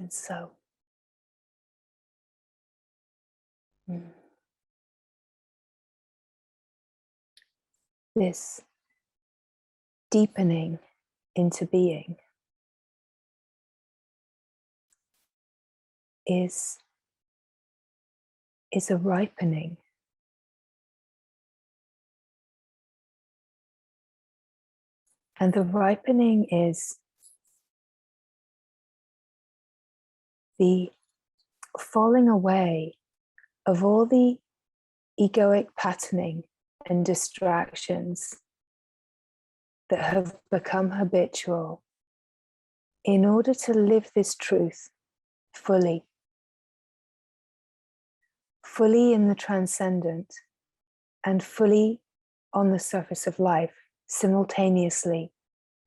And so, this deepening into being is a ripening. And the ripening is the falling away of all the egoic patterning and distractions that have become habitual in order to live this truth fully in the transcendent and fully on the surface of life simultaneously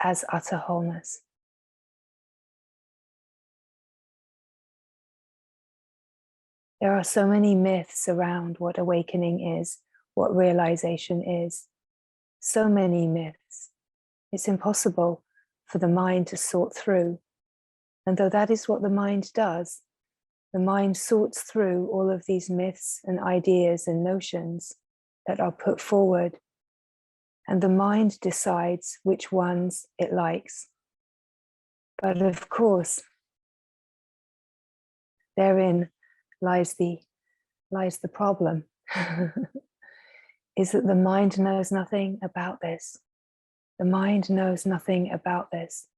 as utter wholeness. There are so many myths around what awakening is, what realization is. So many myths. It's impossible for the mind to sort through. And though that is what the mind does, the mind sorts through all of these myths and ideas and notions that are put forward. And the mind decides which ones it likes. But of course, therein lies the problem, is that the mind knows nothing about this. The mind knows nothing about this.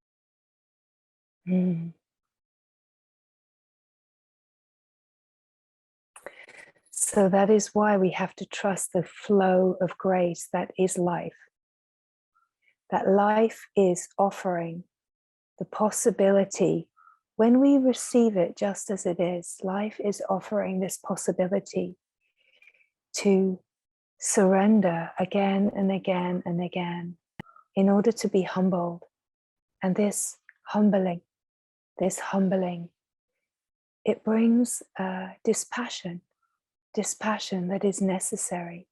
So that is why we have to trust the flow of grace that is life. That life is offering the possibility, when we receive it just as it is, life is offering this possibility to surrender again and again and again in order to be humbled. And this humbling, it brings dispassion that is necessary.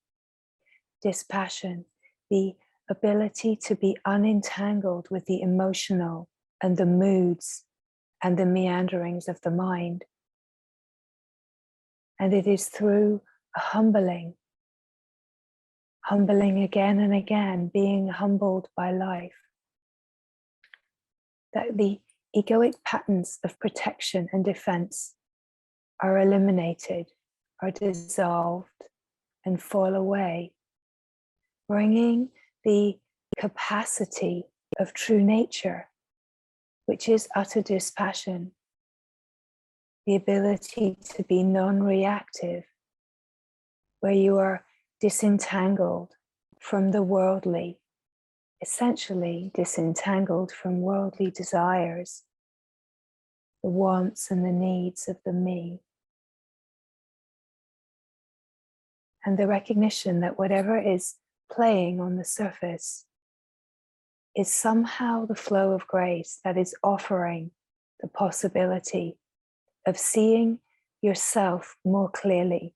Dispassion, the ability to be unentangled with the emotional and the moods and the meanderings of the mind. And it is through a humbling again and again, being humbled by life, that the egoic patterns of protection and defense are eliminated, are dissolved, and fall away, bringing the capacity of true nature, which is utter dispassion, the ability to be non-reactive, where you are disentangled from the worldly, essentially disentangled from worldly desires, the wants and the needs of the me. And the recognition that whatever is playing on the surface is somehow the flow of grace that is offering the possibility of seeing yourself more clearly,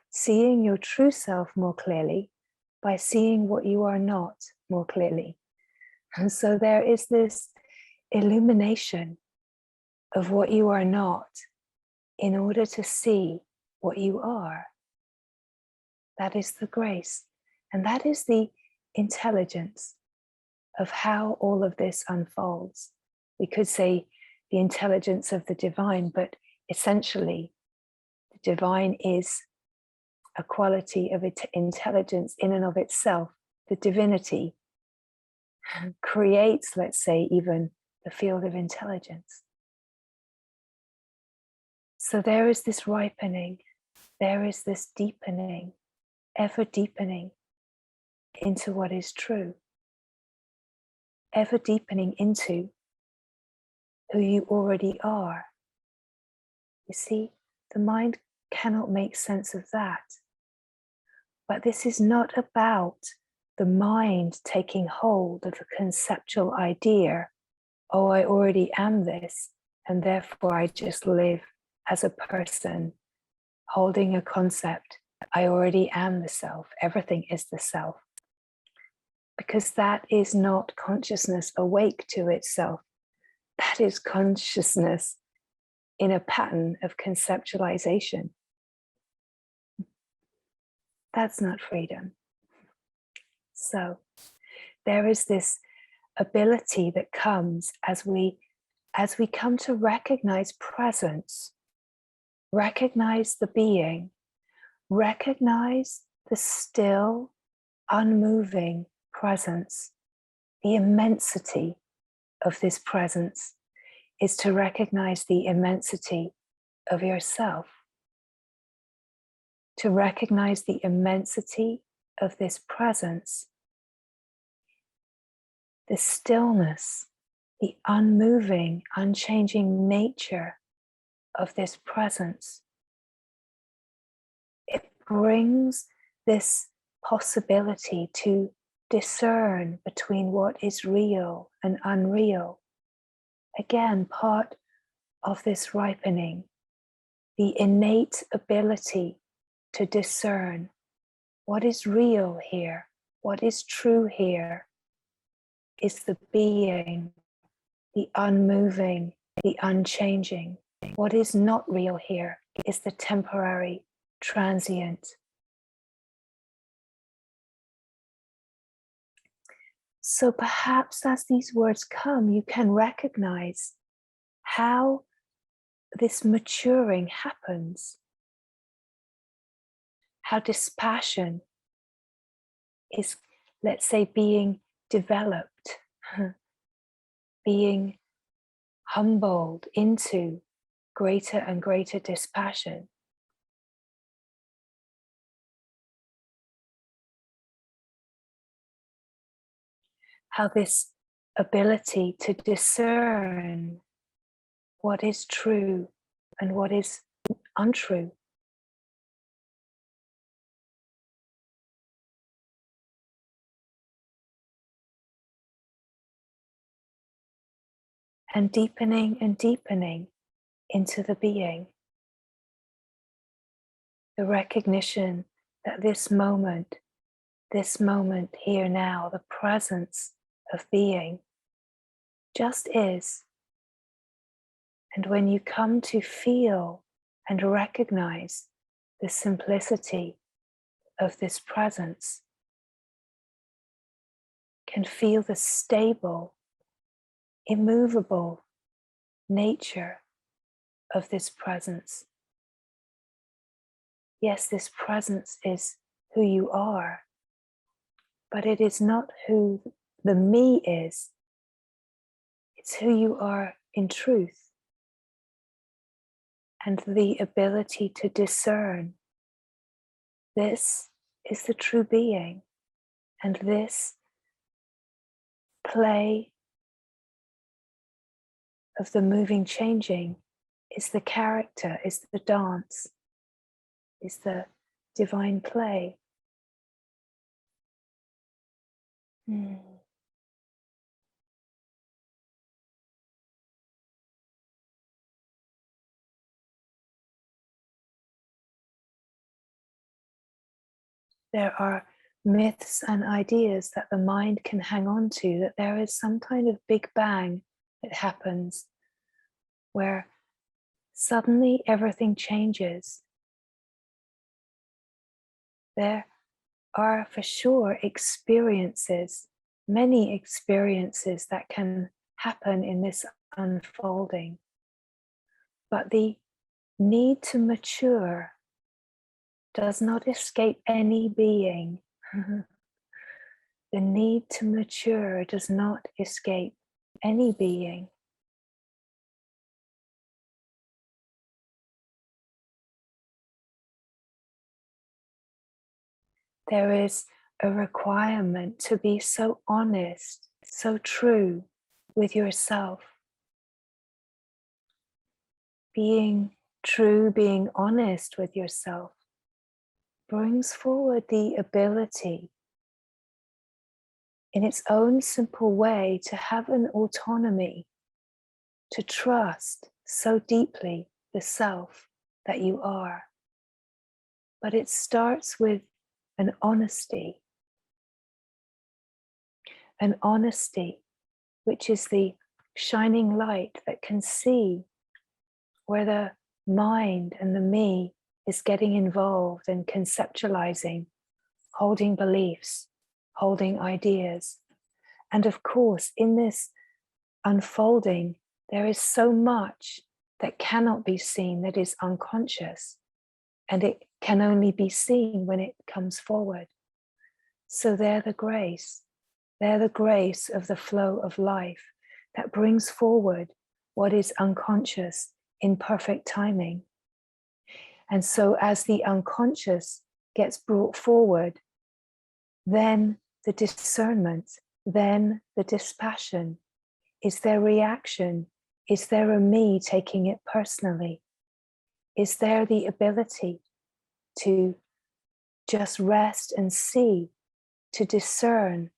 seeing your true self more clearly by seeing what you are not more clearly. And so there is this illumination of what you are not in order to see what you are. That is the grace, and that is the intelligence of how all of this unfolds. We could say the intelligence of the divine, but essentially the divine is a quality of intelligence in and of itself. The divinity creates, let's say, even the field of intelligence. So there is this ripening, there is this deepening, ever deepening into what is true, ever deepening into who you already are. You see, the mind cannot make sense of that. But this is not about the mind taking hold of a conceptual idea, oh, I already am this, and therefore I just live as a person holding a concept. I already am the self. Everything is the self. Because that is not consciousness awake to itself. That is consciousness in a pattern of conceptualization. That's not freedom. So there is this ability that comes as we come to recognize presence, recognize the being, recognize the still, unmoving presence. The immensity of this presence is to recognize the immensity of yourself, to recognize the immensity of this presence, the stillness, the unmoving, unchanging nature of this presence. It brings this possibility to discern between what is real and unreal. Again, part of this ripening, the innate ability to discern what is real here, what is true here, is the being, the unmoving, the unchanging. What is not real here is the temporary, transient. So perhaps as these words come, you can recognize how this maturing happens, how dispassion is, let's say, being developed, being humbled into greater and greater dispassion. How this ability to discern what is true and what is untrue. And deepening into the being. The recognition that this moment here now, the presence of being just is. And when you come to feel and recognize the simplicity of this presence, can feel the stable, immovable nature of this presence. Yes, this presence is who you are, but it is not who the me is. It's who you are in truth. And the ability to discern, this is the true being, and this play of the moving, changing is the character, is the dance, is the divine play. There are myths and ideas that the mind can hang on to, that there is some kind of big bang that happens where suddenly everything changes. There are for sure experiences, many experiences that can happen in this unfolding. But the need to mature does not escape any being. The need to mature does not escape any being. There is a requirement to be so honest, so true with yourself. Being true, being honest with yourself brings forward the ability in its own simple way to have an autonomy, to trust so deeply the self that you are. But it starts with an honesty which is the shining light that can see where the mind and the me is getting involved and conceptualizing, holding beliefs, holding ideas. And of course, in this unfolding, there is so much that cannot be seen, that is unconscious, and it can only be seen when it comes forward. So they're the grace of the flow of life that brings forward what is unconscious in perfect timing. And so as the unconscious gets brought forward, then the discernment, then the dispassion. Is there reaction? Is there a me taking it personally? Is there the ability to just rest and see, to discern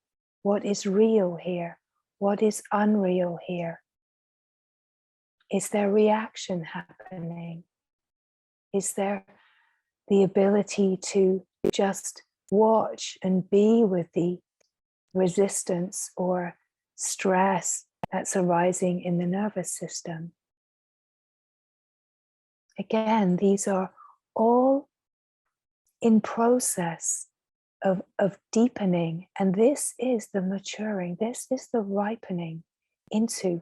what is real here, what is unreal here? Is there reaction happening? Is there the ability to just watch and be with the resistance or stress that's arising in the nervous system? Again, these are all in process of deepening, and this is the maturing, this is the ripening into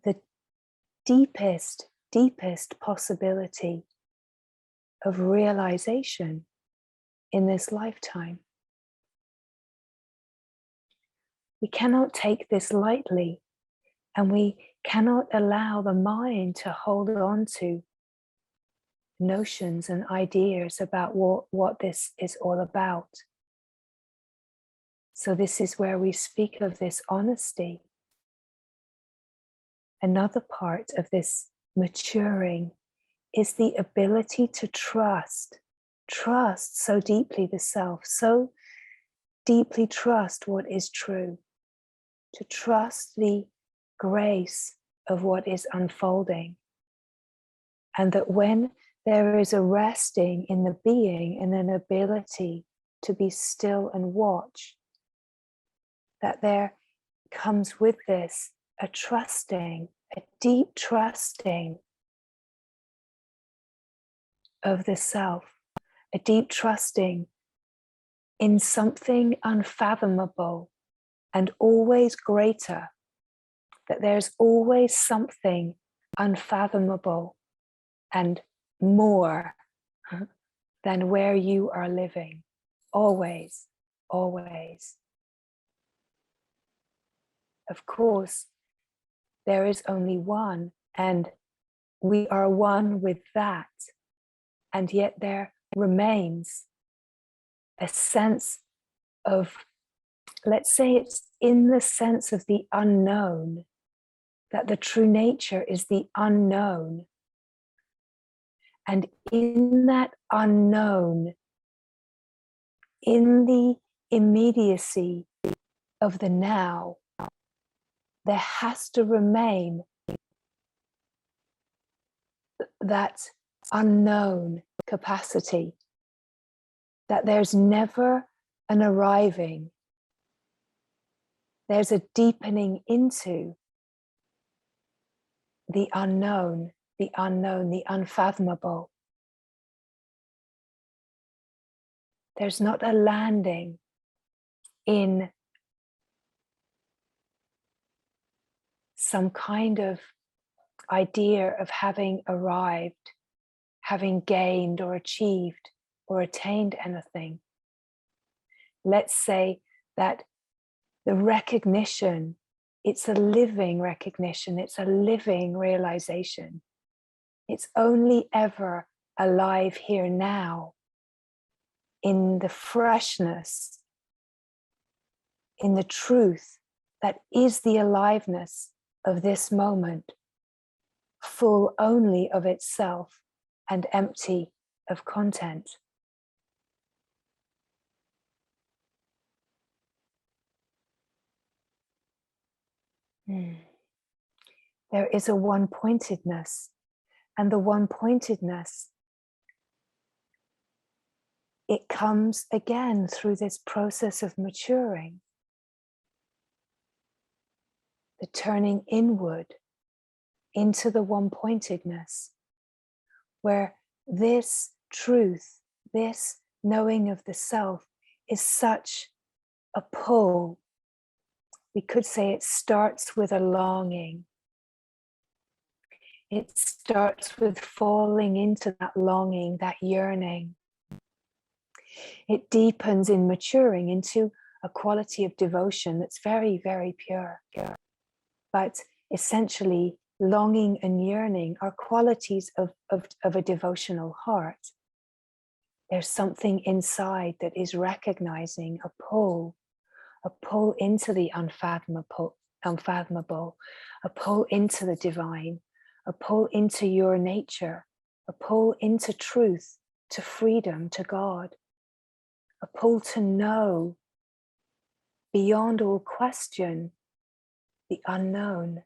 the deepest possibility of realization in this lifetime. We cannot take this lightly, and we cannot allow the mind to hold on to notions and ideas about what this is all about. So this is where we speak of this honesty. Another part of this maturing is the ability to trust so deeply the self, so deeply trust what is true, to trust the grace of what is unfolding. And that when there is a resting in the being and an ability to be still and watch, that there comes with this a trusting, a deep trusting of the self, a deep trusting in something unfathomable and always greater, that there's always something unfathomable and more than where you are living. Always, always. Of course, there is only one, and we are one with that. And yet there remains a sense of, let's say it's in the sense of the unknown, that the true nature is the unknown. And in that unknown, in the immediacy of the now, there has to remain that unknown capacity, that there's never an arriving, there's a deepening into the unknown, the unfathomable. There's not a landing in some kind of idea of having arrived, having gained or achieved or attained anything. Let's say that the recognition, it's a living recognition, it's a living realization. It's only ever alive here now, in the freshness, in the truth that is the aliveness of this moment, full only of itself and empty of content. There is a one-pointedness, and the one-pointedness, it comes again through this process of maturing, the turning inward, into the one-pointedness, where this truth, this knowing of the self is such a pull. We could say it starts with a longing. It starts with falling into that longing, that yearning. It deepens in maturing into a quality of devotion that's very, very pure. But essentially, longing and yearning are qualities of a devotional heart. There's something inside that is recognizing a pull into the unfathomable, a pull into the divine, a pull into your nature, a pull into truth, to freedom, to God, a pull to know beyond all question the unknown,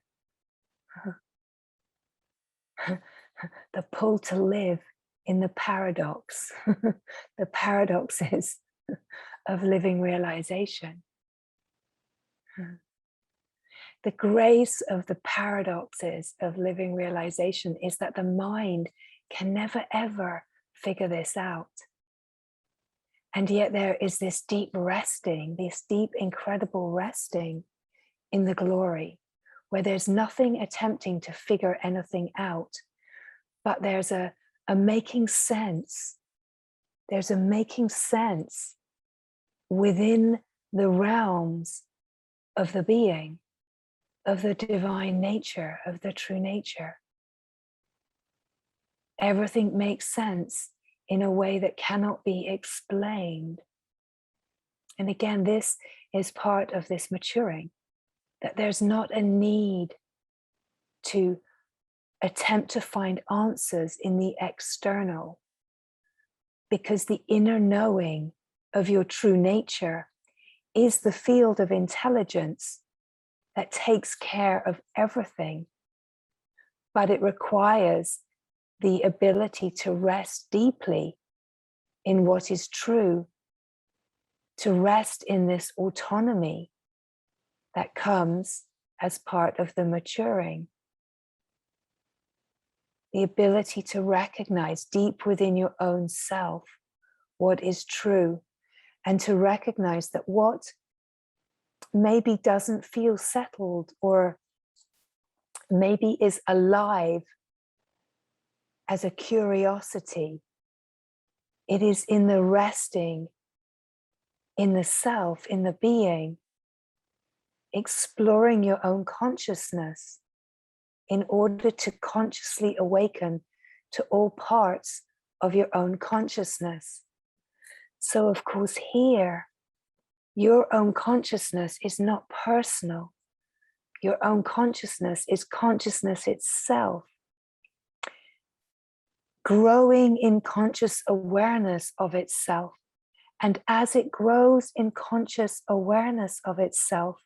the pull to live in the paradox, the paradoxes of living realization. The grace of the paradoxes of living realization is that the mind can never ever figure this out. And yet there is this deep resting, this deep, incredible resting in the glory, where there's nothing attempting to figure anything out, but there's a making sense. There's a making sense within the realms of the being, of the divine nature, of the true nature. Everything makes sense in a way that cannot be explained. And again, this is part of this maturing, that there's not a need to attempt to find answers in the external, because the inner knowing of your true nature is the field of intelligence that takes care of everything. But it requires the ability to rest deeply in what is true, to rest in this autonomy that comes as part of the maturing. The ability to recognize deep within your own self what is true, and to recognize that what maybe doesn't feel settled or maybe is alive as a curiosity, it is in the resting, in the self, in the being, exploring your own consciousness in order to consciously awaken to all parts of your own consciousness. So of course here, your own consciousness is not personal. Your own consciousness is consciousness itself, growing in conscious awareness of itself. And as it grows in conscious awareness of itself,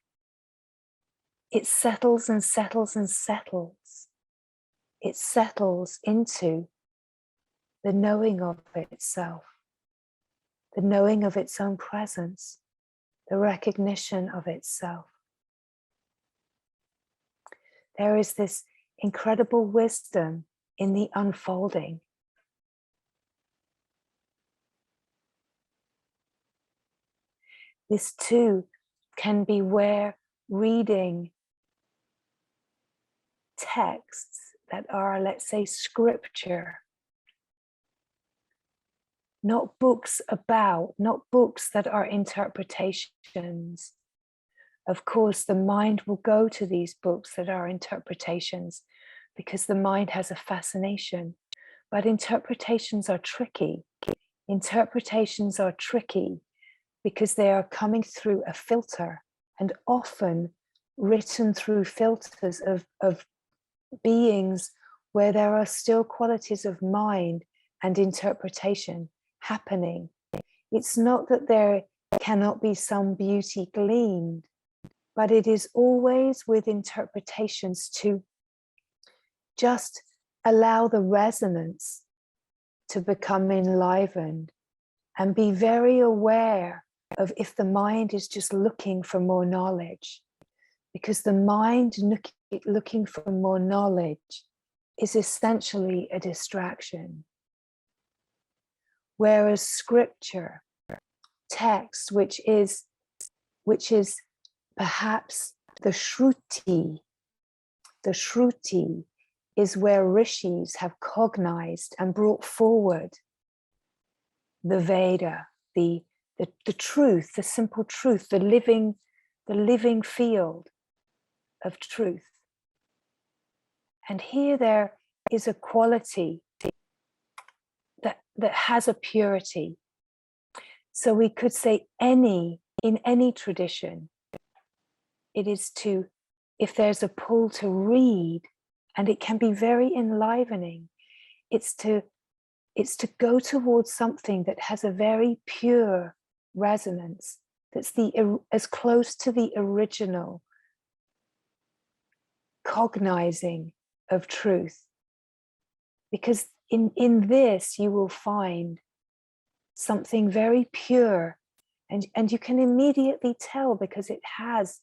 it settles and settles and settles. It settles into the knowing of itself, the knowing of its own presence, the recognition of itself. There is this incredible wisdom in the unfolding. This too can be where reading texts that are, let's say, scripture, not books that are interpretations. Of course, the mind will go to these books that are interpretations because the mind has a fascination, but interpretations are tricky. Interpretations are tricky because they are coming through a filter, and often written through filters of beings where there are still qualities of mind and interpretation happening. It's not that there cannot be some beauty gleaned, but it is always with interpretations to just allow the resonance to become enlivened, and be very aware of if the mind is just looking for more knowledge, because the mind looking for more knowledge is essentially a distraction. Whereas scripture, text, which is perhaps the shruti is where rishis have cognized and brought forward the Veda, the truth, the simple truth, the living field of truth. And here there is a quality that has a purity. So we could say in any tradition, it is to, if there's a pull to read, and it can be very enlivening, it's to go towards something that has a very pure resonance, that's as close to the original cognizing of truth. Because in this you will find something very pure, and you can immediately tell, because it has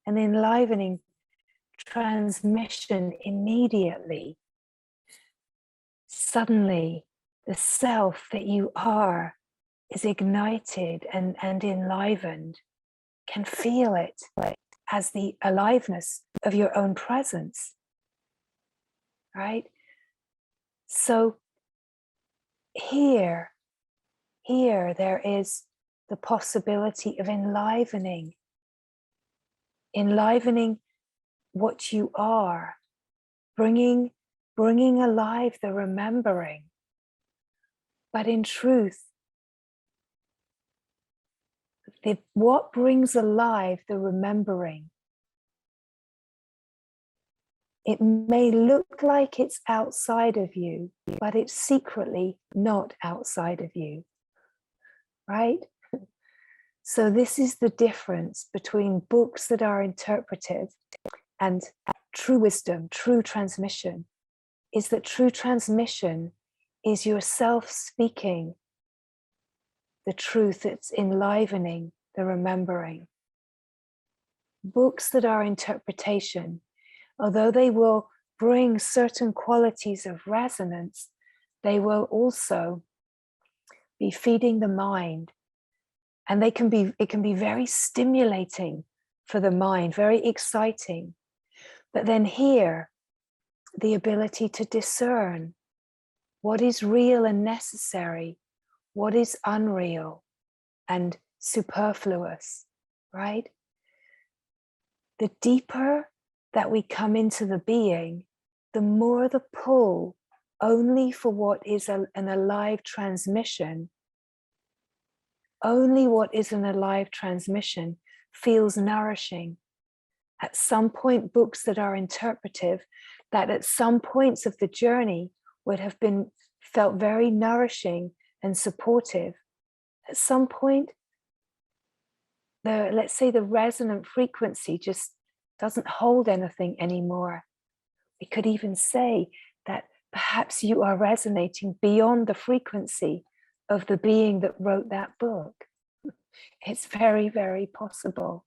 an enlivening transmission immediately. Suddenly the self that you are is ignited and enlivened, can feel it as the aliveness of your own presence, right? So here there is the possibility of enlivening what you are, bringing alive the remembering. But in truth, what brings alive the remembering, it may look like it's outside of you, but it's secretly not outside of you, right? So this is the difference between books that are interpretive and true wisdom, true transmission, is that true transmission is yourself speaking the truth that's enlivening the remembering. Books that are interpretation, although they will bring certain qualities of resonance, they will also be feeding the mind. And it can be very stimulating for the mind, very exciting. But then here, the ability to discern what is real and necessary, what is unreal and superfluous, right? The deeper that we come into the being, the more the pull only for what is an alive transmission, only what is an alive transmission feels nourishing. At some point, books that are interpretive, that at some points of the journey would have felt very nourishing and supportive. At some point, let's say the resonant frequency just doesn't hold anything anymore. We could even say that perhaps you are resonating beyond the frequency of the being that wrote that book. It's very, very possible,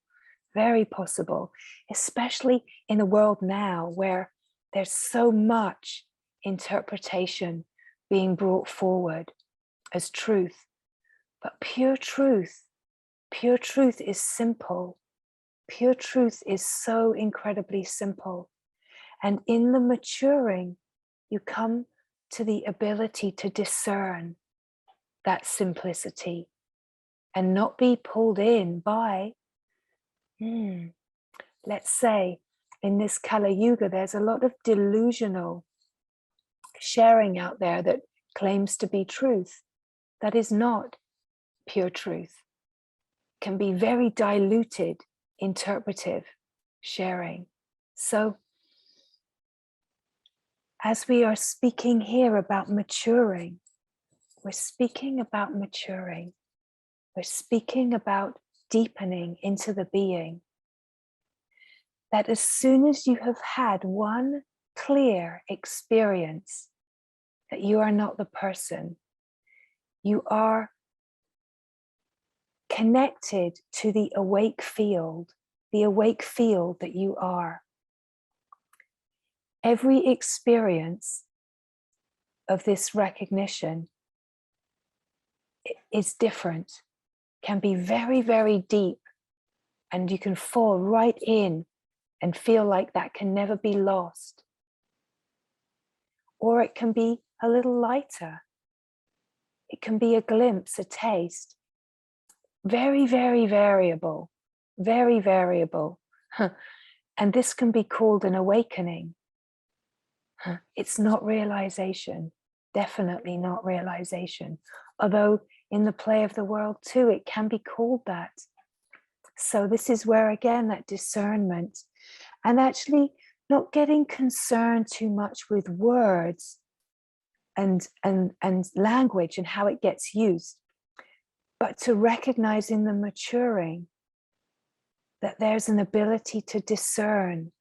especially in the world now where there's so much interpretation being brought forward as truth. But pure truth is simple. Pure truth is so incredibly simple. And in the maturing, you come to the ability to discern that simplicity and not be pulled in by, let's say, in this Kali Yuga, there's a lot of delusional sharing out there that claims to be truth. That is not pure truth. It can be very diluted, interpretive sharing. So, as we are speaking here about maturing, we're speaking about maturing. We're speaking about deepening into the being. That as soon as you have had one clear experience that you are not the person, you are connected to the awake field that you are. every experience of this recognition is different, can be very, very deep, and you can fall right in and feel like that can never be lost. Or it can be a little lighter. It can be a glimpse, a taste. Very, very variable, very variable. And this can be called an awakening. It's not realization, definitely not realization. Although in the play of the world too, it can be called that. So this is where, again, that discernment, and actually not getting concerned too much with words and language and how it gets used, but to recognize in the maturing that there's an ability to discern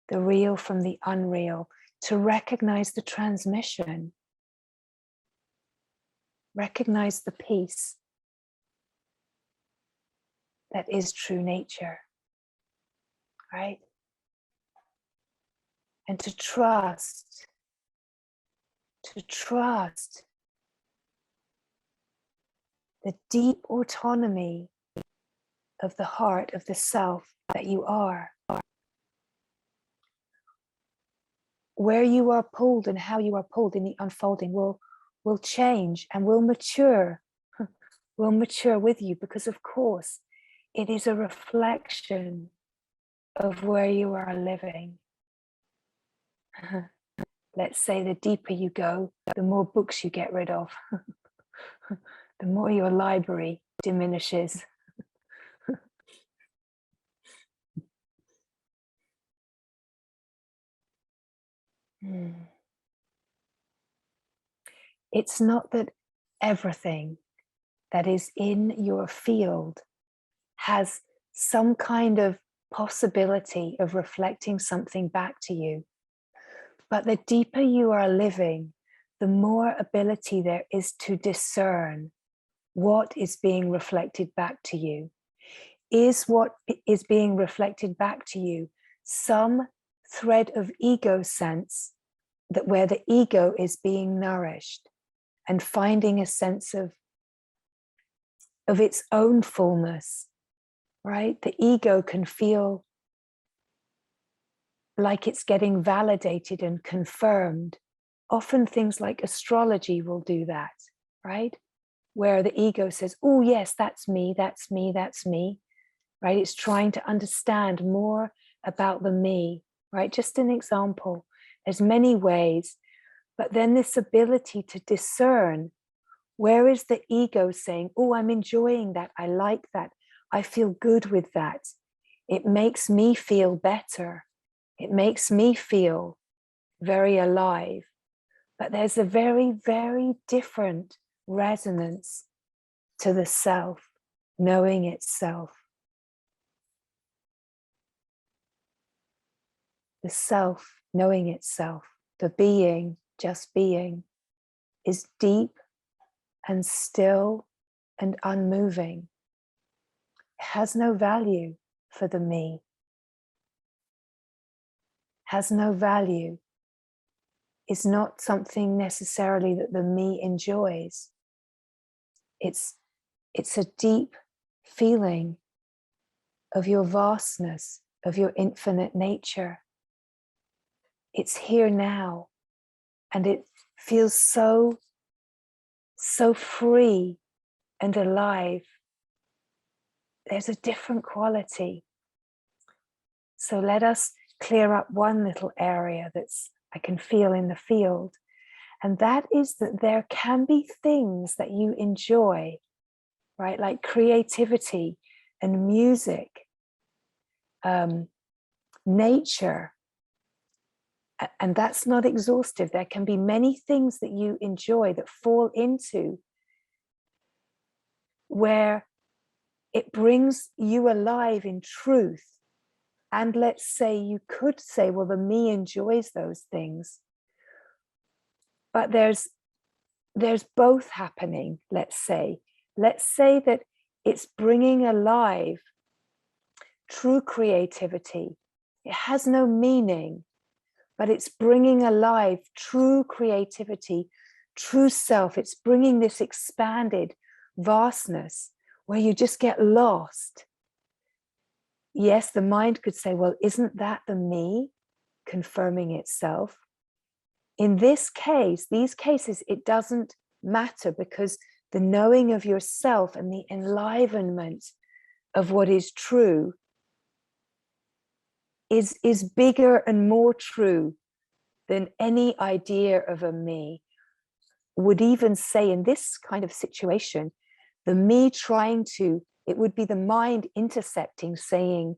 the real from the unreal, to recognize the transmission, recognize the peace that is true nature, right? And to trust the deep autonomy of the heart, of the self that you are. Where you are pulled and how you are pulled in the unfolding will change and will mature with you, because of course it is a reflection of where you are living. Let's say the deeper you go, the more books you get rid of, the more your library diminishes. It's not that everything that is in your field has some kind of possibility of reflecting something back to you. But the deeper you are living, the more ability there is to discern what is being reflected back to you. Is what is being reflected back to you some thread of ego sense, that where the ego is being nourished and finding a sense of its own fullness, right? The ego can feel like it's getting validated and confirmed. Often things like astrology will do that, right? Where the ego says, oh yes, that's me, that's me, that's me, right? It's trying to understand more about the me, right? Just an example. There's many ways, but then this ability to discern, where is the ego saying, oh, I'm enjoying that, I like that, I feel good with that, it makes me feel better, it makes me feel very alive. But there's a very, very different resonance to the self knowing itself. The self knowing itself, the being, just being, is deep and still and unmoving. It has no value for the me. Has no value. Is not something necessarily that the me enjoys. It's a deep feeling of your vastness, of your infinite nature. It's here now, and it feels so free and alive. There's a different quality. So let us clear up one little area that's I can feel in the field, and that is that there can be things that you enjoy, right? Like creativity and music, nature, and that's not exhaustive. There can be many things that you enjoy that fall into where it brings you alive in truth. And let's say you could say, well, the me enjoys those things. But there's both happening, let's say. Let's say that it's bringing alive true creativity. It has no meaning, but it's bringing alive true creativity, true self. It's bringing this expanded vastness where you just get lost. Yes, the mind could say, well, isn't that the me confirming itself? In this case, these cases, it doesn't matter, because the knowing of yourself and the enlivenment of what is true is bigger and more true than any idea of a me. Would even say in this kind of situation, the me trying to, it would be the mind intercepting, saying,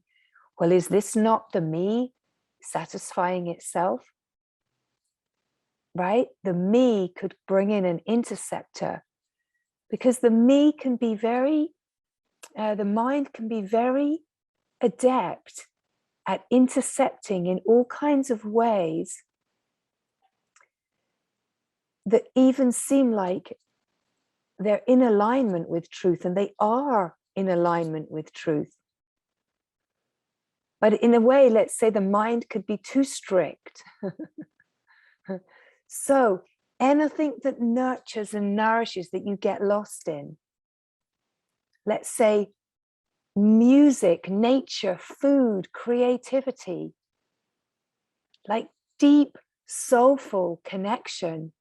well, is this not the me satisfying itself? Right? The me could bring in an interceptor, because the me can be very, the mind can be very adept at intercepting in all kinds of ways that even seem like they're in alignment with truth, and they are in alignment with truth. But in a way, let's say the mind could be too strict. So anything that nurtures and nourishes that you get lost in, let's say music, nature, food, creativity, like deep, soulful connection.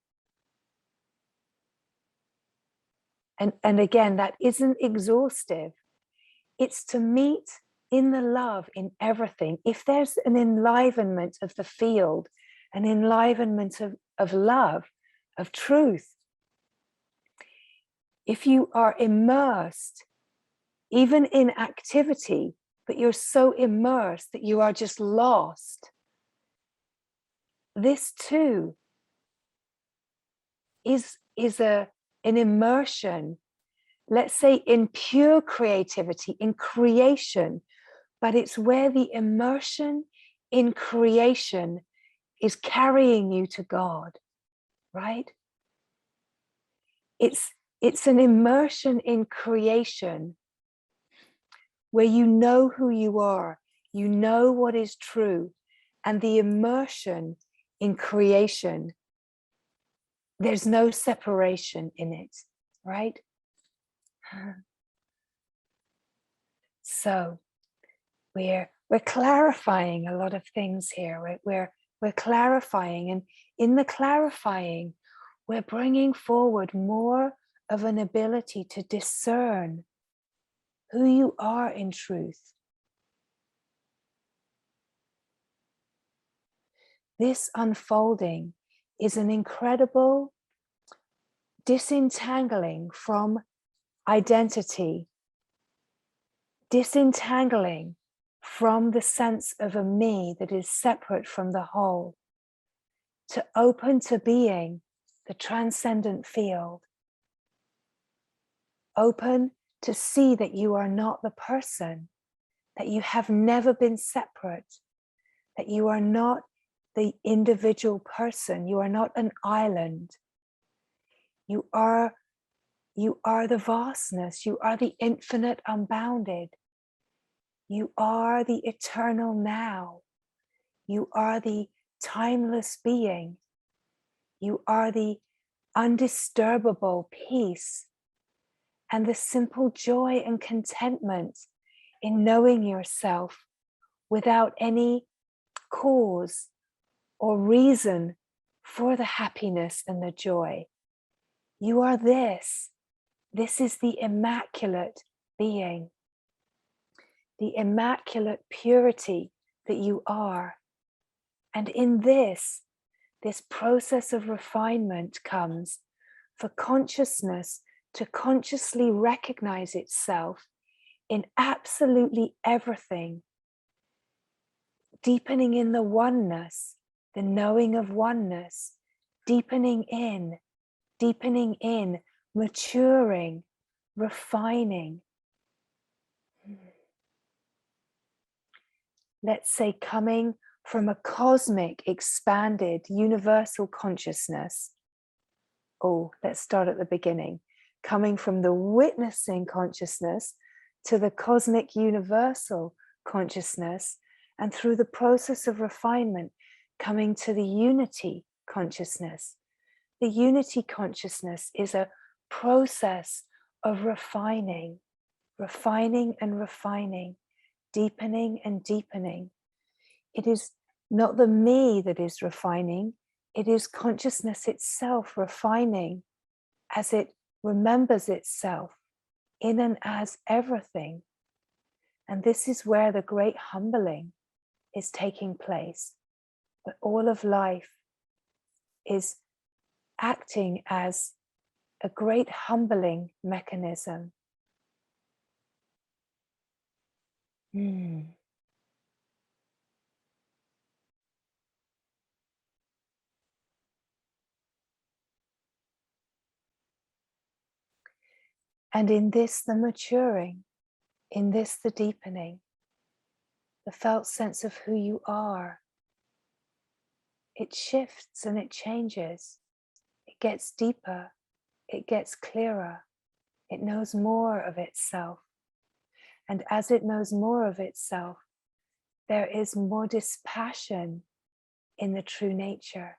And again, that isn't exhaustive. It's to meet in the love in everything. If there's an enlivenment of the field, an enlivenment of love, of truth, if you are immersed, even in activity, but you're so immersed that you are just lost, this too is an immersion, let's say in pure creativity, in creation, but it's where the immersion in creation is carrying you to God, right? It's an immersion in creation where you know who you are, you know what is true, and the immersion in creation, there's no separation in it, right? So we're clarifying a lot of things here. We're clarifying, and in the clarifying, we're bringing forward more of an ability to discern who you are in truth. This unfolding is an incredible disentangling from identity, disentangling from the sense of a me that is separate from the whole, to open to being the transcendent field, open to see that you are not the person, that you have never been separate, that you are not the individual person, you are not an island. You are the vastness, you are the infinite unbounded. You are the eternal now. You are the timeless being. You are the undisturbable peace and the simple joy and contentment in knowing yourself without any cause or reason for the happiness and the joy. You are this. This is the immaculate being, the immaculate purity that you are. And in this process of refinement comes for consciousness to consciously recognize itself in absolutely everything, deepening in the oneness, the knowing of oneness, deepening in, maturing, refining. Let's say coming from a cosmic, expanded, universal consciousness. Oh, let's start at the beginning. Coming from the witnessing consciousness to the cosmic universal consciousness, and through the process of refinement, coming to the unity consciousness. The unity consciousness is a process of refining and refining, deepening and deepening. It is not the me that is refining, it is consciousness itself refining as it remembers itself in and as everything. And this is where the great humbling is taking place. But all of life is acting as a great humbling mechanism. And in this, the maturing, in this, the deepening, the felt sense of who you are, it shifts and it changes. It gets deeper, it gets clearer, it knows more of itself. And as it knows more of itself, there is more dispassion in the true nature.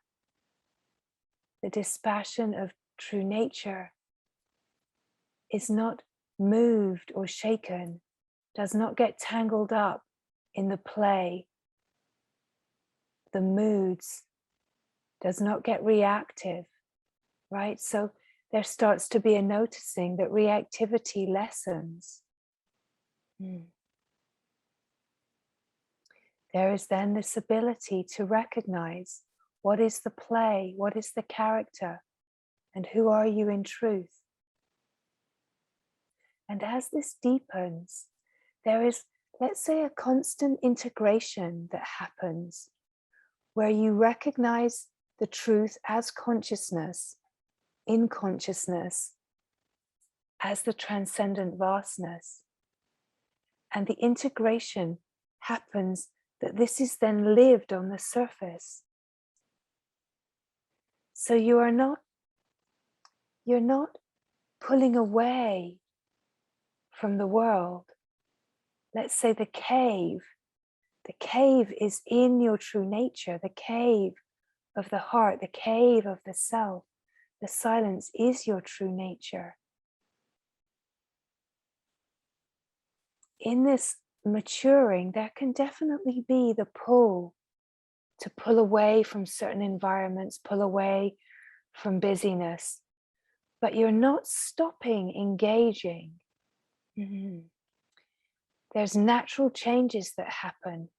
The dispassion of true nature is not moved or shaken, does not get tangled up in the play, the moods, does not get reactive, right? So there starts to be a noticing that reactivity lessens. There is then this ability to recognize what is the play, what is the character, and who are you in truth. And as this deepens, there is, let's say, a constant integration that happens where you recognize the truth as consciousness, in consciousness, as the transcendent vastness. And the integration happens that this is then lived on the surface. So you're not pulling away from the world. Let's say the cave is in your true nature, the cave of the heart, the cave of the self. The silence is your true nature. In this maturing, there can definitely be the pull to pull away from certain environments, pull away from busyness, but you're not stopping engaging. There's natural changes that happen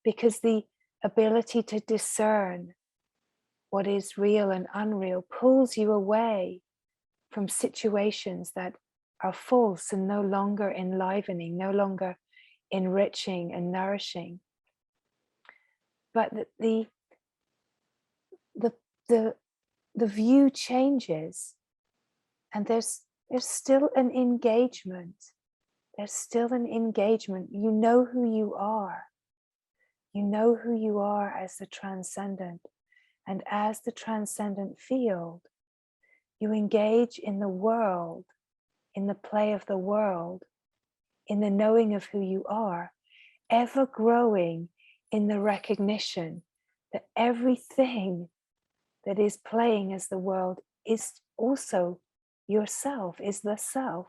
because the ability to discern what is real and unreal pulls you away from situations that are false and no longer enlivening, no longer enriching and nourishing. But the view changes, and there's still an engagement. There's still an engagement. You know who you are. You know who you are as the transcendent. And as the transcendent field, you engage in the world, in the play of the world, in the knowing of who you are, ever growing in the recognition that everything that is playing as the world is also yourself, is the self.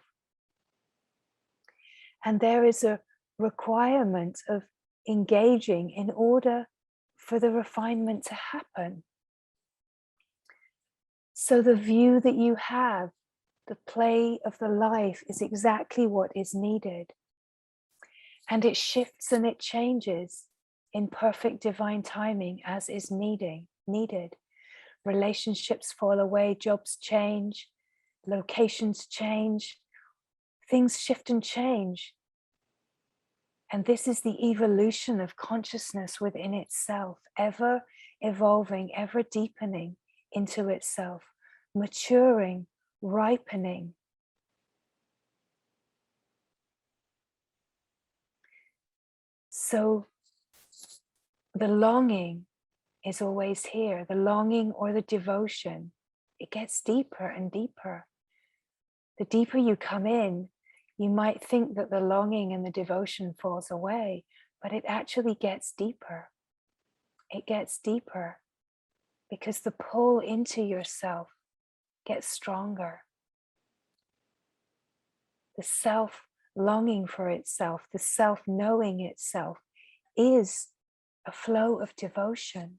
And there is a requirement of engaging in order for the refinement to happen. So the view that you have, the play of the life, is exactly what is needed. And it shifts and it changes in perfect divine timing as is needed. Relationships fall away, jobs change, locations change, things shift and change. And this is the evolution of consciousness within itself, ever evolving, ever deepening into itself, maturing, ripening. So the longing is always here, the longing or the devotion. It gets deeper and deeper. The deeper you come in, you might think that the longing and the devotion falls away, but it actually gets deeper. It gets deeper because the pull into yourself gets stronger. The self longing for itself, the self knowing itself is a flow of devotion.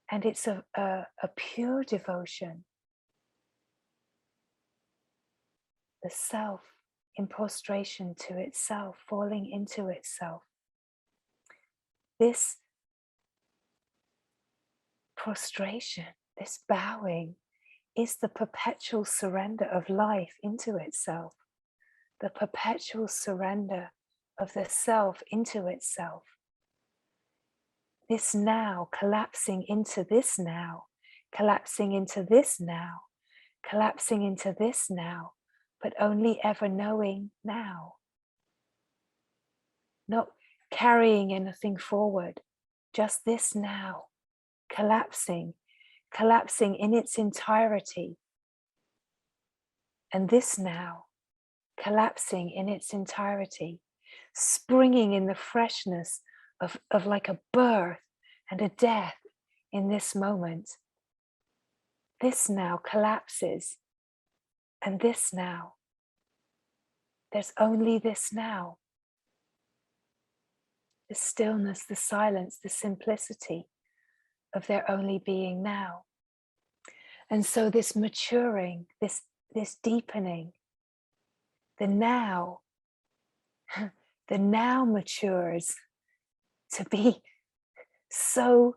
And it's a pure devotion. The self in prostration to itself, falling into itself. This prostration, this bowing, is the perpetual surrender of life into itself, the perpetual surrender of the self into itself. This now collapsing into this now, collapsing into this now, collapsing into this now, but only ever knowing now. Not carrying anything forward, just this now, collapsing in its entirety. And this now, collapsing in its entirety, springing in the freshness of like a birth and a death in this moment. This now collapses, and this now. There's only this now. The stillness, the silence, the simplicity of there only being now. And so this maturing, this deepening, the now matures to be so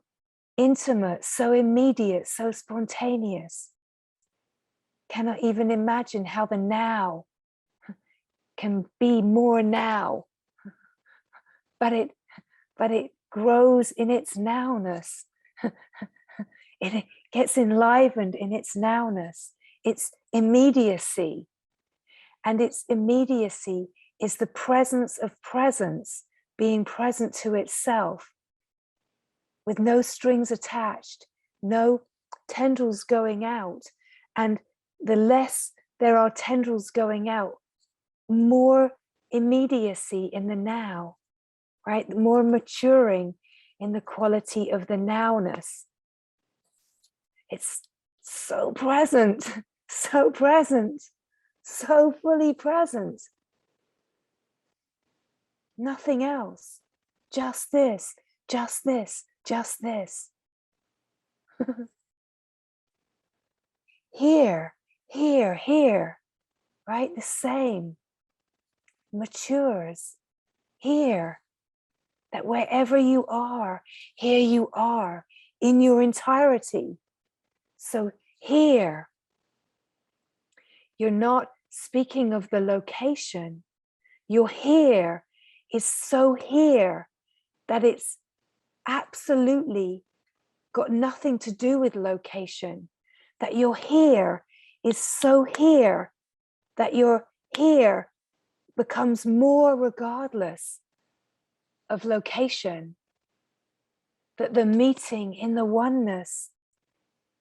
intimate, so immediate, so spontaneous. Cannot even imagine how the now can be more now, but it grows in its nowness. It gets enlivened in its nowness, its immediacy. And its immediacy is the presence of presence being present to itself with no strings attached, no tendrils going out. And the less there are tendrils going out, more immediacy in the now, right? More maturing in the quality of the nowness. It's so present, so present, so fully present. Nothing else, just this, just this, just this. Here, here, here, right? The same matures here, that wherever you are, here you are in your entirety. So here, you're not speaking of the location. Your here is so here that it's absolutely got nothing to do with location. That your here is so here that your here becomes more regardless of location. That the meeting in the oneness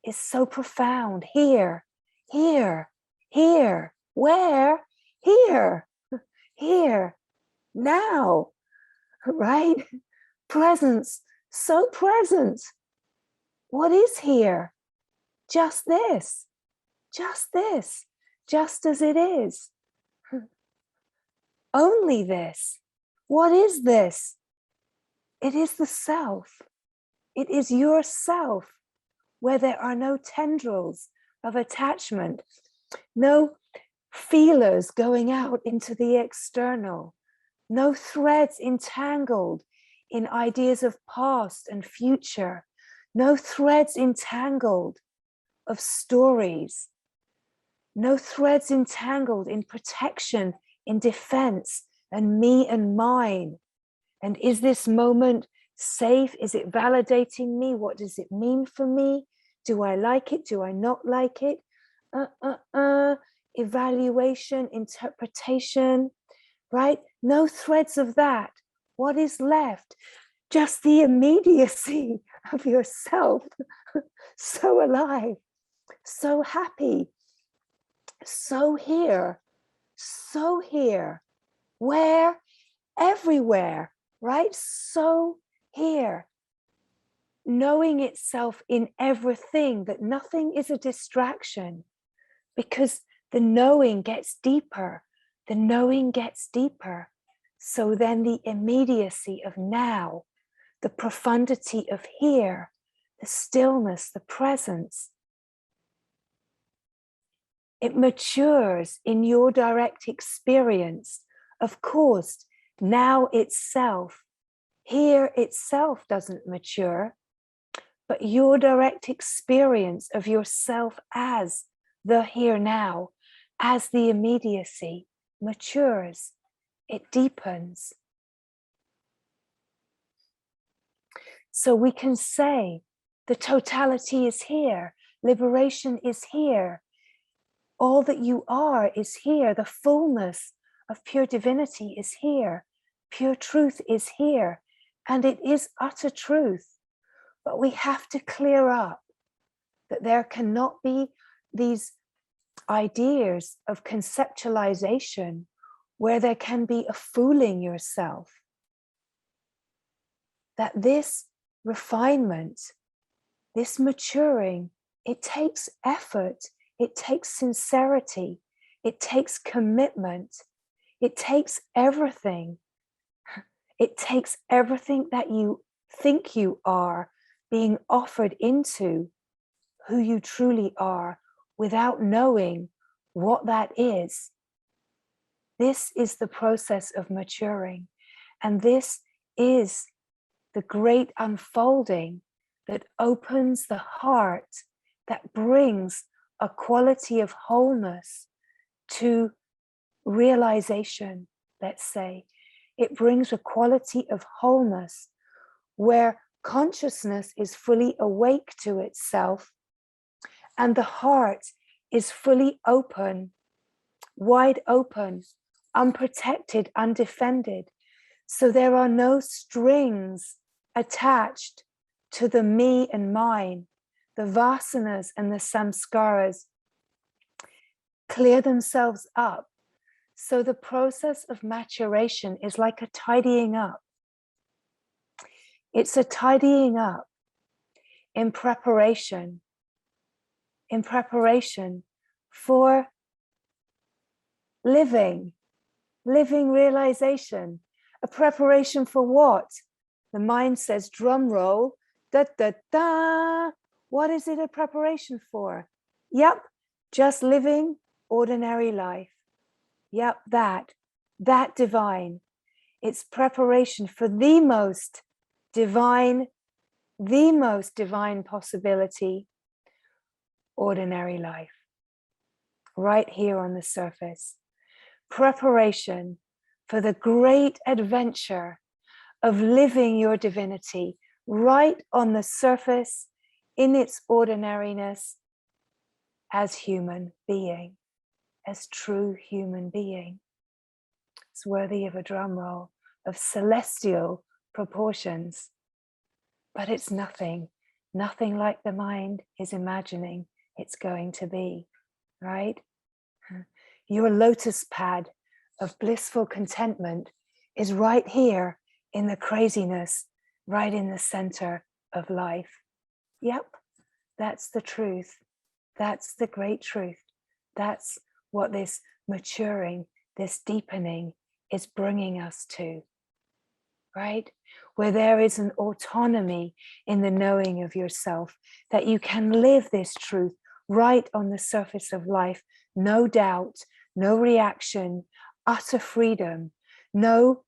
is so profound. Here, here, here, where? Here, here, now, right? Presence, so present. What is here? Just this, just this, just as it is. Only this. What is this? It is the self. It is yourself, where there are no tendrils of attachment, no feelers going out into the external, no threads entangled in ideas of past and future, no threads entangled of stories, no threads entangled in protection, in defense, and me and mine. And is this moment safe? Is it validating me? What does it mean for me? Do I like it? Do I not like it? Evaluation, interpretation, right? No threads of that. What is left? Just the immediacy of yourself. So alive, so happy, so here, where? Everywhere. right? So here, knowing itself in everything, that nothing is a distraction, because the knowing gets deeper, the knowing gets deeper. So then the immediacy of now, the profundity of here, the stillness, the presence, it matures in your direct experience. Of course, now itself, here itself doesn't mature, but your direct experience of yourself as the here now, as the immediacy, matures, it deepens. So we can say the totality is here, liberation is here, all that you are is here, the fullness of pure divinity is here, pure truth is here, and it is utter truth. But we have to clear up that there cannot be these ideas of conceptualization where there can be a fooling yourself. That this refinement, this maturing, it takes effort, it takes sincerity, it takes commitment, it takes everything. It takes everything that you think you are being offered into who you truly are without knowing what that is. This is the process of maturing. And this is the great unfolding that opens the heart, that brings a quality of wholeness to realization, let's say. It brings a quality of wholeness where consciousness is fully awake to itself and the heart is fully open, wide open, unprotected, undefended. So there are no strings attached to the me and mine. The vasanas and the samskaras clear themselves up. So the process of maturation is like a tidying up. It's a tidying up in preparation for living realization. A preparation for what? The mind says, drum roll, da da da. What is it a preparation for? Yep, just living ordinary life. Yep, that divine. It's preparation for the most divine possibility, ordinary life, right here on the surface. Preparation for the great adventure of living your divinity right on the surface in its ordinariness as human being, as true human being. It's worthy of a drum roll, of celestial proportions, but it's nothing like the mind is imagining it's going to be, right? Your lotus pad of blissful contentment is right here in the craziness, right in the center of life. Yep, that's the truth. That's the great truth. That's what this maturing, this deepening is bringing us to, right? Where there is an autonomy in the knowing of yourself, that you can live this truth right on the surface of life, no doubt, no reaction, utter freedom, no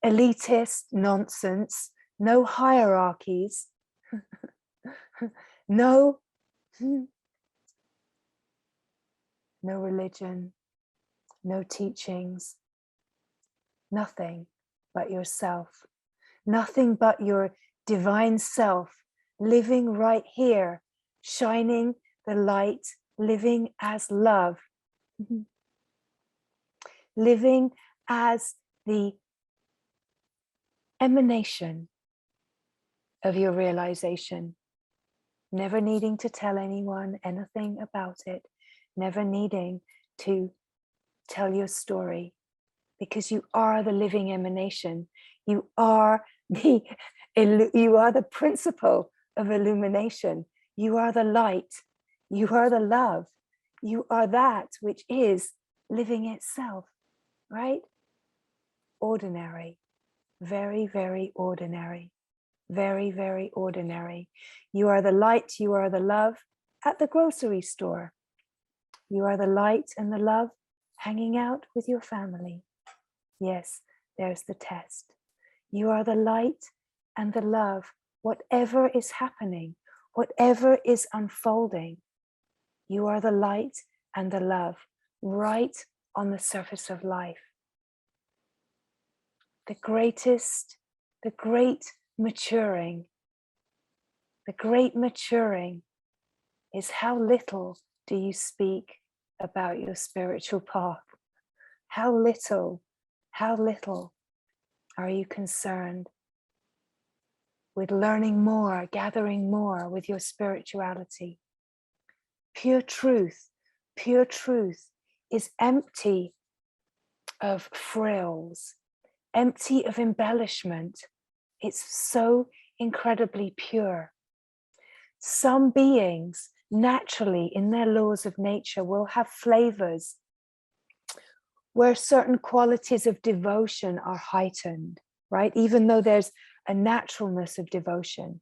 elitist nonsense, no hierarchies, no religion, no teachings, nothing but yourself, nothing but your divine self, living right here, shining the light, living as love, living as the emanation of your realization, never needing to tell anyone anything about it, never needing to tell your story, because you are the living emanation. You are the principle of illumination. You are the light. You are the love. You are that which is living itself, right? Ordinary, very, very ordinary, very, very ordinary. You are the light, you are the love at the grocery store. You are the light and the love hanging out with your family. Yes, there's the test. You are the light and the love, whatever is happening, whatever is unfolding. You are the light and the love right on the surface of life. The great maturing is how little do you speak about your spiritual path? How little are you concerned with learning more, gathering more with your spirituality? Pure truth is empty of frills, empty of embellishment. It's so incredibly pure. Some beings naturally in their laws of nature will have flavors where certain qualities of devotion are heightened, right? Even though there's a naturalness of devotion.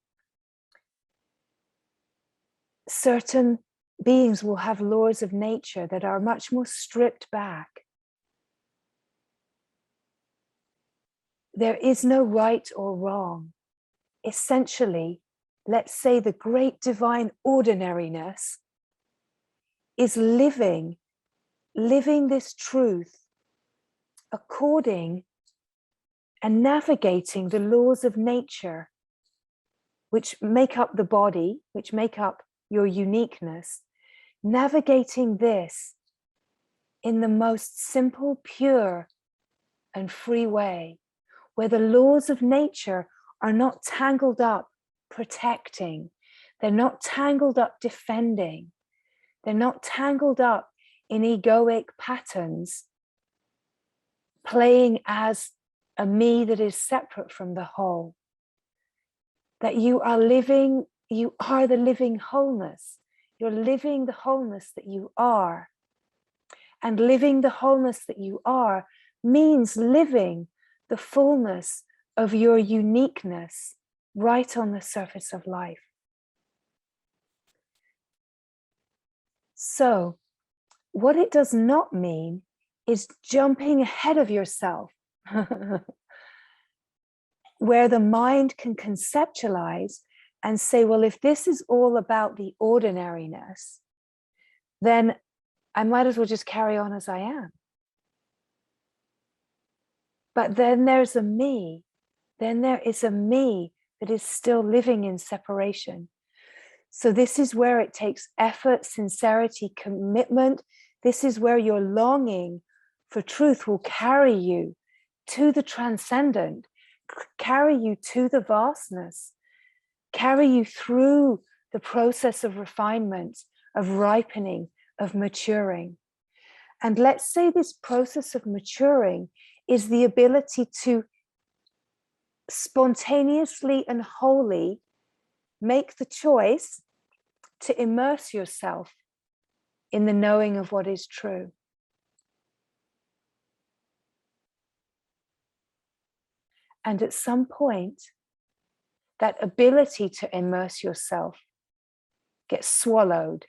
Certain beings will have laws of nature that are much more stripped back. There is no right or wrong. Essentially, let's say the great divine ordinariness is living this truth according and navigating the laws of nature, which make up the body, which make up your uniqueness, navigating this in the most simple, pure, and free way, where the laws of nature are not tangled up protecting, they're not tangled up defending, they're not tangled up in egoic patterns, playing as a me that is separate from the whole. That you are the living wholeness. You're living the wholeness that you are. And living the wholeness that you are means living the fullness of your uniqueness right on the surface of life. So, what it does not mean is jumping ahead of yourself, where the mind can conceptualize and say, well, if this is all about the ordinariness, then I might as well just carry on as I am. But then there's a me, then there is a me that is still living in separation. So this is where it takes effort, sincerity, commitment. This is where your longing for truth will carry you to the transcendent, carry you to the vastness, carry you through the process of refinement, of ripening, of maturing. And let's say this process of maturing is the ability to spontaneously and wholly make the choice to immerse yourself in the knowing of what is true. And at some point, that ability to immerse yourself gets swallowed.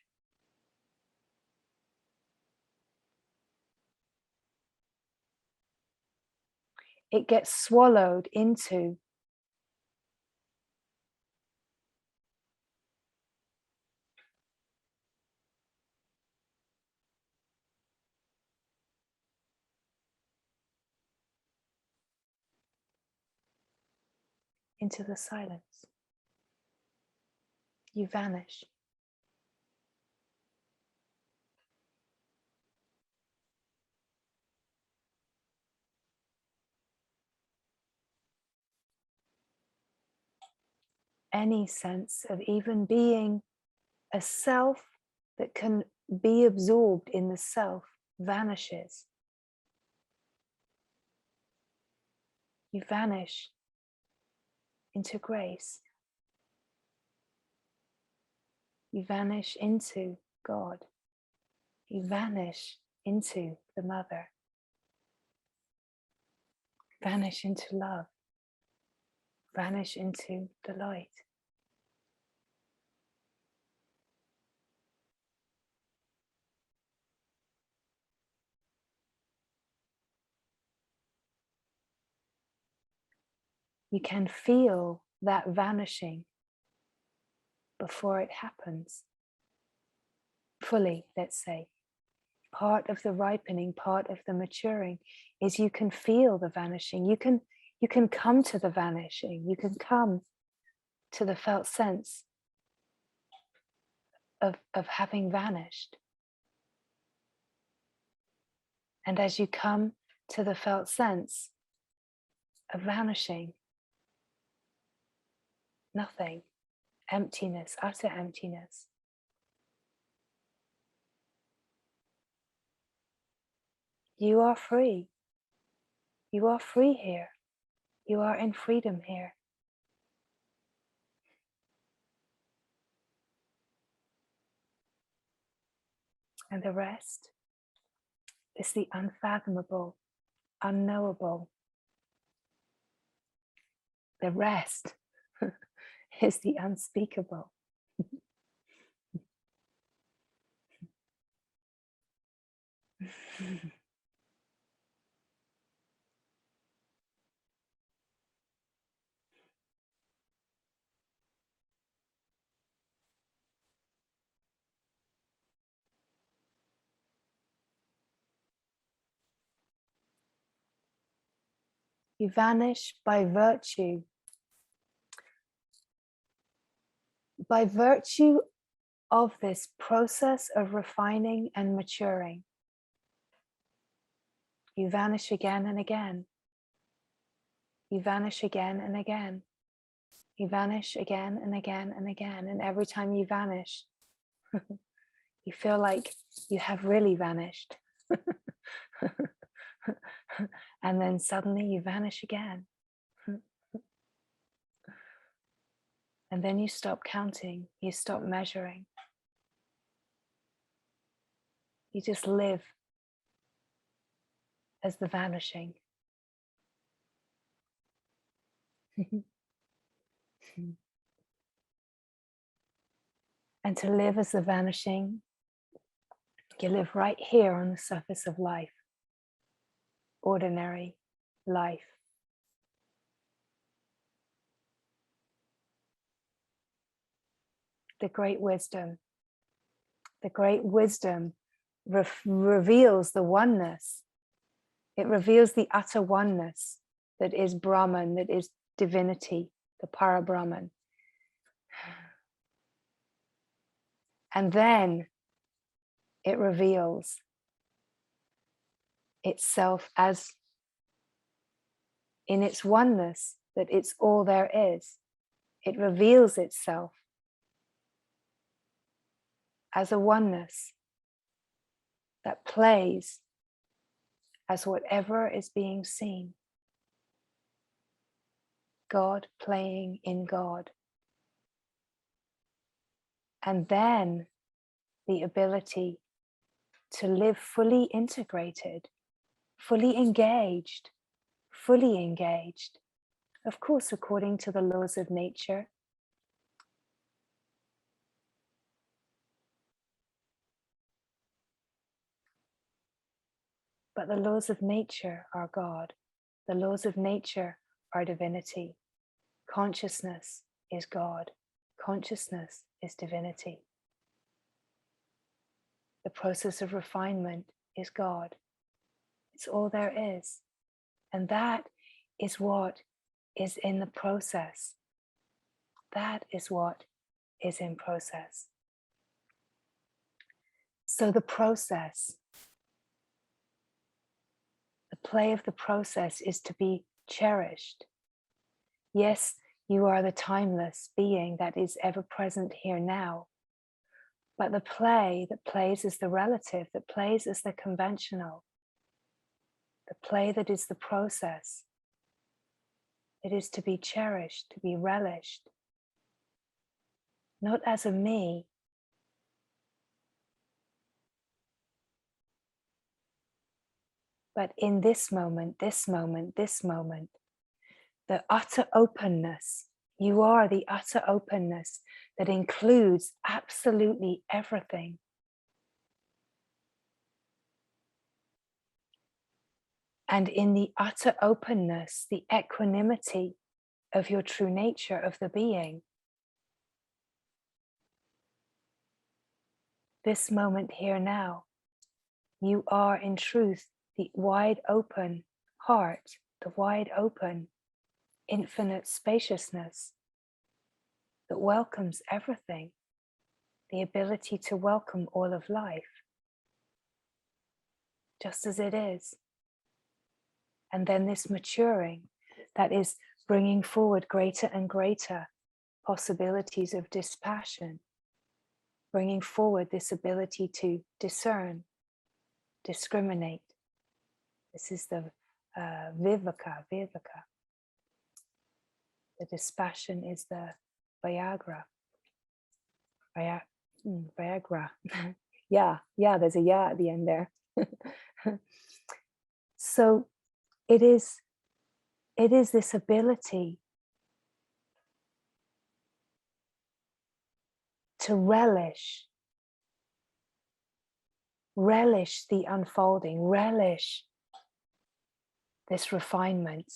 It gets swallowed into the silence. You vanish. Any sense of even being a self that can be absorbed in the self vanishes. You vanish into grace. You vanish into God. You vanish into the Mother. Vanish into love. Vanish into the light. You can feel that vanishing before it happens. Fully, let's say. Part of the ripening, part of the maturing is you can feel the vanishing. You can come to the vanishing. You can come to the felt sense of having vanished. And as you come to the felt sense of vanishing, nothing, emptiness, utter emptiness, you are free. You are free here. You are in freedom here. And the rest is the unfathomable, unknowable. The rest is the unspeakable. You vanish by virtue of this process of refining and maturing. You vanish again and again. You vanish again and again. You vanish again and again and again. And every time you vanish, you feel like you have really vanished. And then suddenly you vanish again. And then you stop counting, you stop measuring. You just live as the vanishing. And to live as the vanishing, you live right here on the surface of life. Ordinary life. The great wisdom reveals the oneness. It reveals the utter oneness that is Brahman, that is divinity, the Para-Brahman. And then it reveals itself as in its oneness, that it's all there is. It reveals itself as a oneness that plays as whatever is being seen. God playing in God. And then the ability to live fully integrated, fully engaged, of course, according to the laws of nature. But the laws of nature are God. The laws of nature are divinity. Consciousness is God. Consciousness is divinity. The process of refinement is God. It's all there is. And that is what is in the process. That is what is in process. So the process, the play of the process is to be cherished. Yes, you are the timeless being that is ever present here now. But the play that plays is the relative, that plays is the conventional. The play that is the process It is to be cherished, to be relished, not as a me, but in this moment, this moment, this moment, the utter openness. You are the utter openness that includes absolutely everything. And in the utter openness, the equanimity of your true nature, of the being. This moment here now, you are in truth the wide open heart, the wide open infinite spaciousness that welcomes everything, the ability to welcome all of life, just as it is. And then this maturing, that is bringing forward greater and greater possibilities of dispassion, bringing forward this ability to discern, discriminate. This is the viveka. The dispassion is the Viagra. Viagra. yeah, there's a ya at the end there. So it is this ability to relish the unfolding, relish this refinement,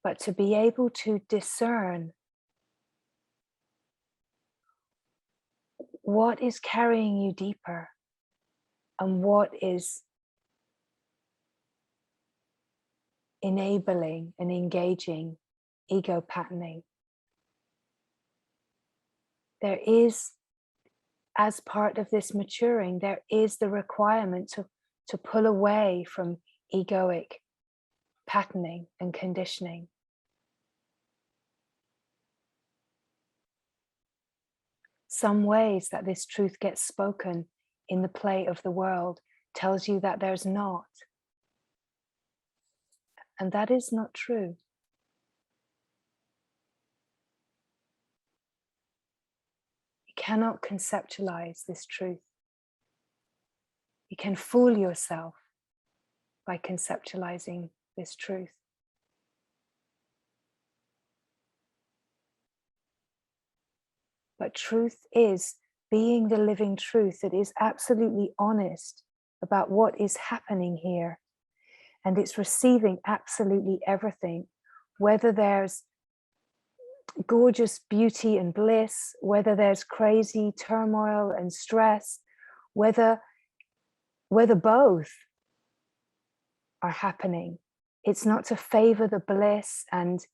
but to be able to discern what is carrying you deeper and what is enabling and engaging ego patterning. There is, as part of this maturing, there is the requirement to pull away from egoic patterning and conditioning. Some ways that this truth gets spoken in the play of the world tells you that there's not. And that is not true. You cannot conceptualize this truth. You can fool yourself by conceptualizing this truth. But truth is being the living truth that is absolutely honest about what is happening here. And it's receiving absolutely everything, whether there's gorgeous beauty and bliss, whether there's crazy turmoil and stress, whether both are happening. It's not to favor the bliss and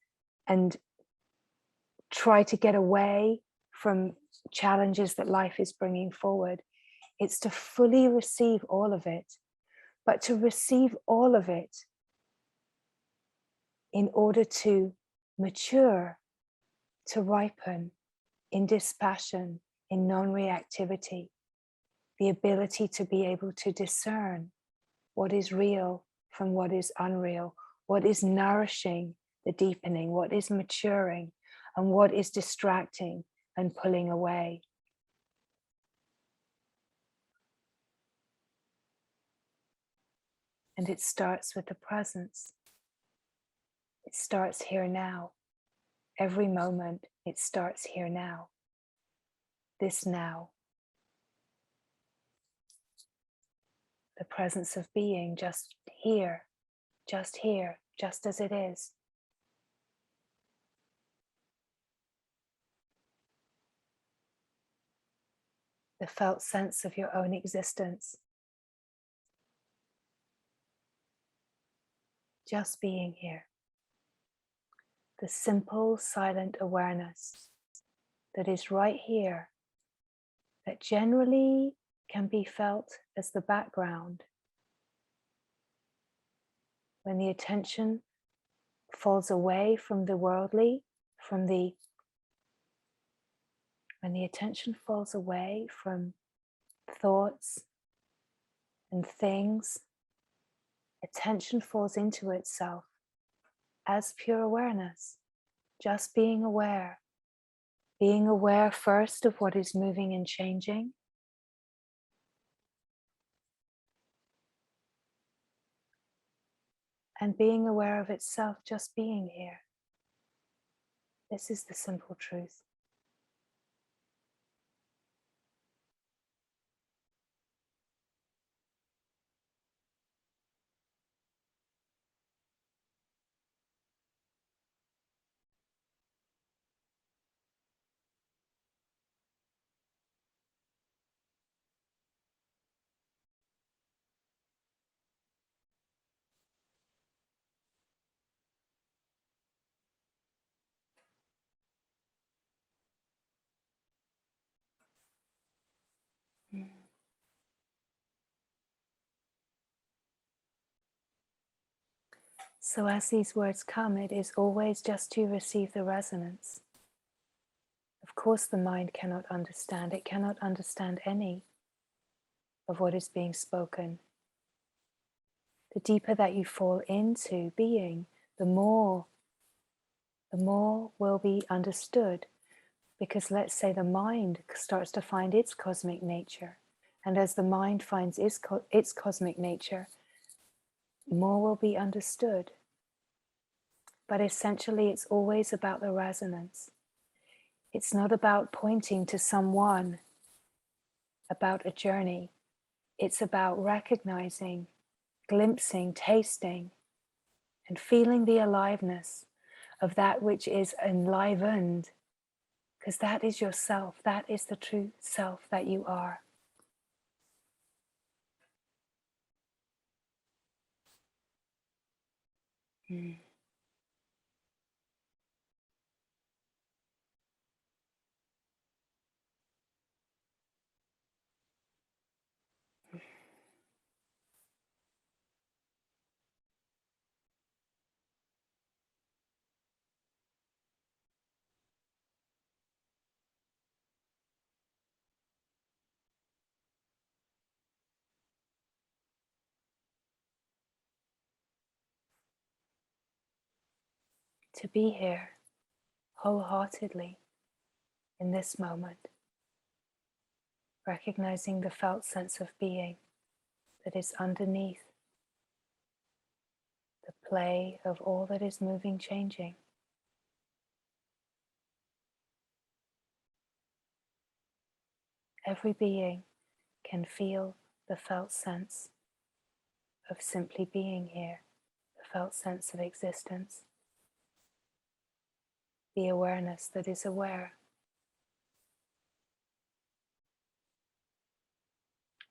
try to get away from challenges that life is bringing forward. It's to fully receive all of it, but to receive all of it in order to mature, to ripen in dispassion, in non-reactivity, the ability to be able to discern what is real from what is unreal, what is nourishing the deepening, what is maturing, and what is distracting and pulling away. And it starts with the presence. It starts here now. Every moment, it starts here now. This now. The presence of being just here, just as it is. The felt sense of your own existence. Just being here. The simple, silent awareness that is right here, that generally can be felt as the background. When the attention falls away from the worldly, when the attention falls away from thoughts and things, attention falls into itself. as pure awareness, just being aware first of what is moving and changing, and being aware of itself just being here. This is the simple truth. So as these words come, it is always just to receive the resonance. Of course, the mind cannot understand. It cannot understand any of what is being spoken. The deeper that you fall into being, the more will be understood. Because let's say the mind starts to find its cosmic nature. And as the mind finds its cosmic nature, more will be understood. But essentially, it's always about the resonance. It's not about pointing to someone, about a journey. It's about recognizing, glimpsing, tasting, and feeling the aliveness of that which is enlivened. Because that is yourself. That is the true self that you are. To be here wholeheartedly in this moment, recognizing the felt sense of being that is underneath the play of all that is moving, changing. Every being can feel the felt sense of simply being here, the felt sense of existence, the awareness that is aware.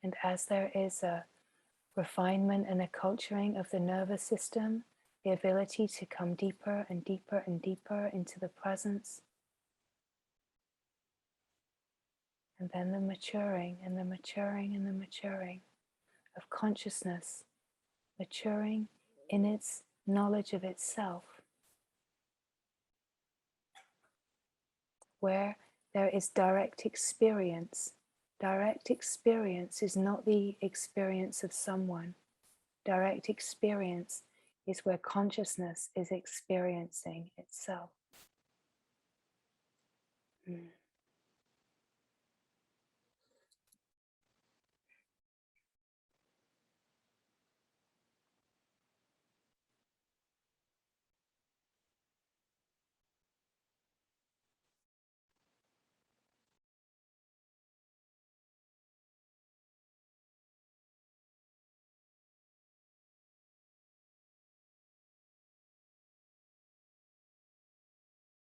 And as there is a refinement and a culturing of the nervous system, the ability to come deeper and deeper and deeper into the presence, and then the maturing and the maturing and the maturing of consciousness, maturing in its knowledge of itself, where there is direct experience. Direct experience is not the experience of someone. Direct experience is where consciousness is experiencing itself.